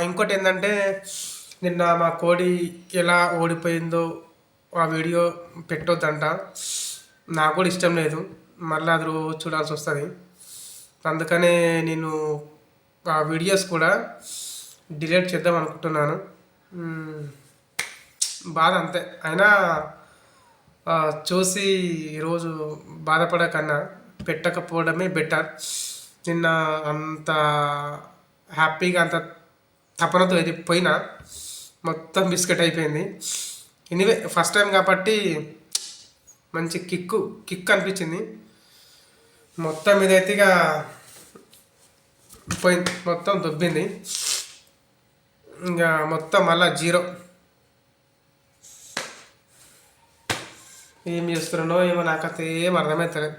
ఇంకోటి ఏంటంటే నిన్న మా కోడి ఎలా ఓడిపోయిందో ఆ వీడియో పెట్టొద్దంట. నాకు కూడా ఇష్టం లేదు, మళ్ళీ అది రోజు చూడాల్సి వస్తుంది. అందుకనే నేను ఆ వీడియోస్ కూడా డిలీట్ చేద్దాం అనుకుంటున్నాను. బాధ అంతే. అయినా చూసి ఈరోజు బాధపడే కన్నా పెట్టకపోవడమే బెటర్. నిన్న అంత హ్యాపీగా అంత తపనతో ఇది పోయినా మొత్తం బిస్కెట్ అయిపోయింది. ఎనీవే ఫస్ట్ టైం కాబట్టి మంచి కిక్ అనిపించింది. మొత్తం ఇదైతే ఇక పోయింది, మొత్తం దొబ్బింది. ఇంకా మొత్తం మళ్ళా జీరో. ఏం చేస్తున్నానో ఏమో నాకైతే ఏం అర్థమవుతలేదు.